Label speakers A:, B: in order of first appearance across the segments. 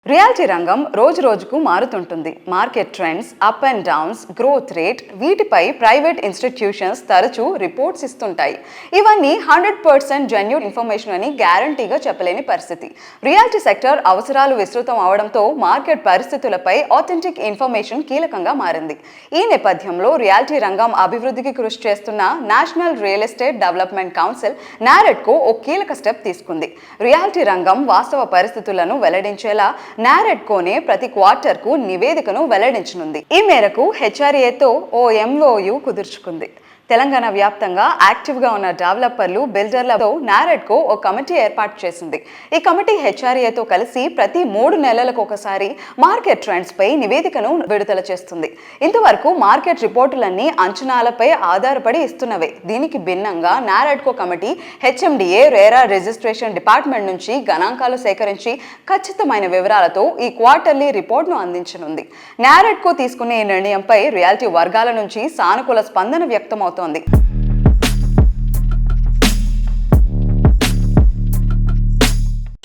A: Reality రంగం రోజు రోజుకు మారుతుంటుంది. Market trends, up and downs, growth rate వీటిపై ప్రైవేట్ ఇన్స్టిట్యూషన్స్ తరచూ రిపోర్ట్స్ ఇస్తుంటాయి. ఇవన్నీ 100% జెన్యూన్ ఇన్ఫర్మేషన్ అని గ్యారంటీగా చెప్పలేని పరిస్థితి. రియాలిటీ సెక్టర్ అవసరాలు విస్తృతం అవడంతో మార్కెట్ పరిస్థితులపై ఆథెంటిక్ ఇన్ఫర్మేషన్ కీలకంగా మారింది. ఈ నేపథ్యంలో రియాలిటీ రంగం అభివృద్ధికి కృషి చేస్తున్న national real estate development council NAREDCO ఓ కీలక స్టెప్ తీసుకుంది. రియాలిటీ రంగం వాస్తవ పరిస్థితులను వెల్లడించేలా నారెడ్కోనే ప్రతి క్వార్టర్కు నివేదికను వెల్లడించనుంది. ఈ మేరకు హెచ్ఆర్ఏతో ఓ ఎంఓయు కుదుర్చుకుంది. తెలంగాణ వ్యాప్తంగా యాక్టివ్గా ఉన్న డెవలపర్లు, బిల్డర్లతో నారెడ్కో ఓ కమిటీ ఏర్పాటు చేసింది. ఈ కమిటీ హెచ్ఆర్ఏతో కలిసి ప్రతి 3 నెలలకు ఒకసారి మార్కెట్ ట్రెండ్స్పై నివేదికను విడుదల చేస్తుంది. ఇంతవరకు మార్కెట్ రిపోర్టులన్నీ అంచనాలపై ఆధారపడి ఇస్తున్నవే. దీనికి భిన్నంగా NAREDCO committee HMDA RERA registration department నుంచి గణాంకాలు సేకరించి ఖచ్చితమైన వివరాలతో ఈ క్వార్టర్లీ రిపోర్ట్ను అందించనుంది. నారెడ్కో తీసుకునే ఈ నిర్ణయంపై రియాలిటీ వర్గాల నుంచి సానుకూల స్పందన వ్యక్తమవుతోంది.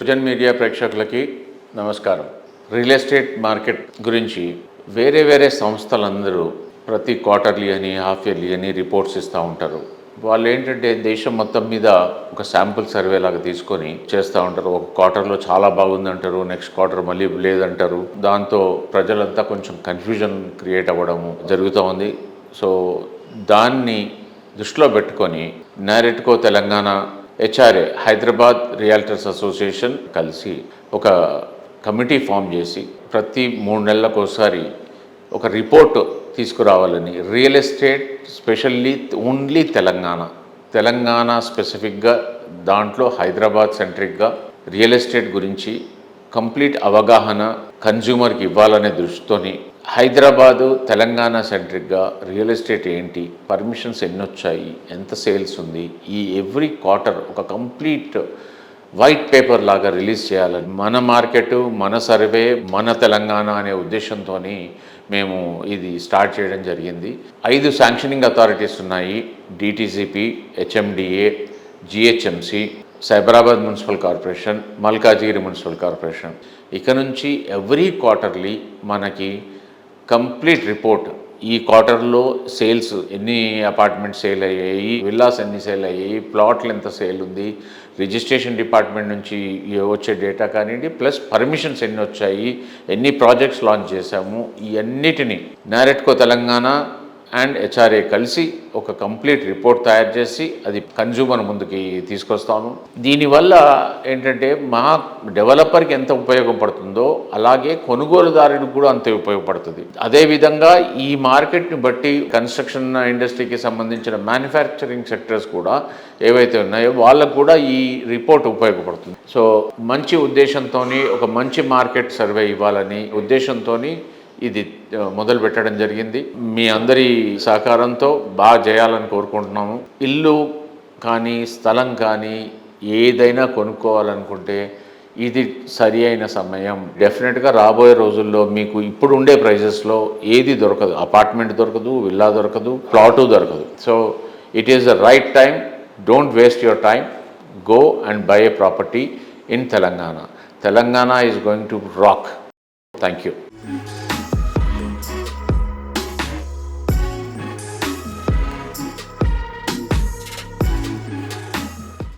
B: సుజన్ మీడియా ప్రేక్షకులకి నమస్కారం. రియల్ ఎస్టేట్ మార్కెట్ గురించి వేరే సంస్థలందరూ ప్రతి క్వార్టర్లీ అని, హాఫ్ ఇయర్లీ అని రిపోర్ట్స్ ఇస్తూ ఉంటారు. వాళ్ళు ఏంటంటే దేశం మొత్తం మీద ఒక శాంపుల్ సర్వే లాగా తీసుకొని చేస్తూ ఉంటారు. ఒక క్వార్టర్లో చాలా బాగుందంటారు, నెక్స్ట్ క్వార్టర్ మళ్ళీ లేదంటారు. దాంతో ప్రజలంతా కొంచెం కన్ఫ్యూజన్ క్రియేట్ అవ్వడము జరుగుతూ ఉంది. సో దాన్ని దృష్టిలో పెట్టుకొని NAREDCO Telangana, HRA Hyderabad realtors association కలిసి ఒక కమిటీ ఫామ్ చేసి ప్రతి 3 నెలలకు ఒకసారి ఒక రిపోర్ట్ తీసుకురావాలని, real estate specially only Telangana స్పెసిఫిక్గా, దాంట్లో హైదరాబాద్ సెంట్రిక్గా రియల్ ఎస్టేట్ గురించి కంప్లీట్ అవగాహన కన్జ్యూమర్కి ఇవ్వాలనే దృష్టితోని హైదరాబాదు, తెలంగాణ సెంట్రిక్గా రియల్ ఎస్టేట్ ఏంటి, పర్మిషన్స్ ఎన్ని వచ్చాయి, ఎంత సేల్స్ ఉంది, ఈ ఎవ్రీ క్వార్టర్ ఒక కంప్లీట్ వైట్ పేపర్ లాగా రిలీజ్ చేయాలని, మన మార్కెట్, మన సర్వే, మన తెలంగాణ అనే ఉద్దేశంతో మేము ఇది స్టార్ట్ చేయడం జరిగింది. 5 శాంక్షనింగ్ అథారిటీస్ ఉన్నాయి. DTCP, HMDA, GHMC, Cyberabad municipal corporation, Malkajgiri municipal corporation. ఇక నుంచి ఎవ్రీ క్వార్టర్లీ మనకి కంప్లీట్ రిపోర్ట్, ఈ క్వార్టర్లో సేల్స్ ఎన్ని అపార్ట్మెంట్స్ సేల్ అయ్యాయి, విల్లాస్ ఎన్ని సేల్ అయ్యాయి, ప్లాట్లు ఎంత సేల్ ఉంది, రిజిస్ట్రేషన్ డిపార్ట్మెంట్ నుంచి వచ్చే డేటా కానివ్వండి, ప్లస్ పర్మిషన్స్ ఎన్ని వచ్చాయి, ఎన్ని ప్రాజెక్ట్స్ లాంచ్ చేశాము, ఈ అన్నిటినీ నారెడ్కో తెలంగాణ అండ్ హెచ్ఆర్ఏ కలిసి ఒక కంప్లీట్ రిపోర్ట్ తయారు చేసి అది కన్జ్యూమర్ ముందుకి తీసుకొస్తాను. దీనివల్ల ఏంటంటే మా డెవలపర్కి ఎంత ఉపయోగపడుతుందో అలాగే కొనుగోలుదారుడికి కూడా అంతే ఉపయోగపడుతుంది. అదేవిధంగా ఈ మార్కెట్ని బట్టి కన్స్ట్రక్షన్ ఇండస్ట్రీకి సంబంధించిన మ్యానుఫ్యాక్చరింగ్ సెక్టర్స్ కూడా ఏవైతే ఉన్నాయో వాళ్ళకు కూడా ఈ రిపోర్ట్ ఉపయోగపడుతుంది. సో మంచి ఉద్దేశంతో ఒక మంచి మార్కెట్ సర్వే ఇవ్వాలని ఉద్దేశంతో ఇది మొదలు పెట్టడం జరిగింది. మీ అందరి సహకారంతో బాగా చేయాలని కోరుకుంటున్నాము. ఇల్లు కానీ, స్థలం కానీ ఏదైనా కొనుక్కోవాలనుకుంటే ఇది సరి అయిన సమయం. డెఫినెట్గా రాబోయే రోజుల్లో మీకు ఇప్పుడు ఉండే ప్రైజెస్లో ఏది దొరకదు. అపార్ట్మెంట్ దొరకదు, విల్లా దొరకదు, ప్లాటు దొరకదు. So it is the right time. Don't waste your time. Go and by A property in Telangana. Telangana is going to rock. Thank you.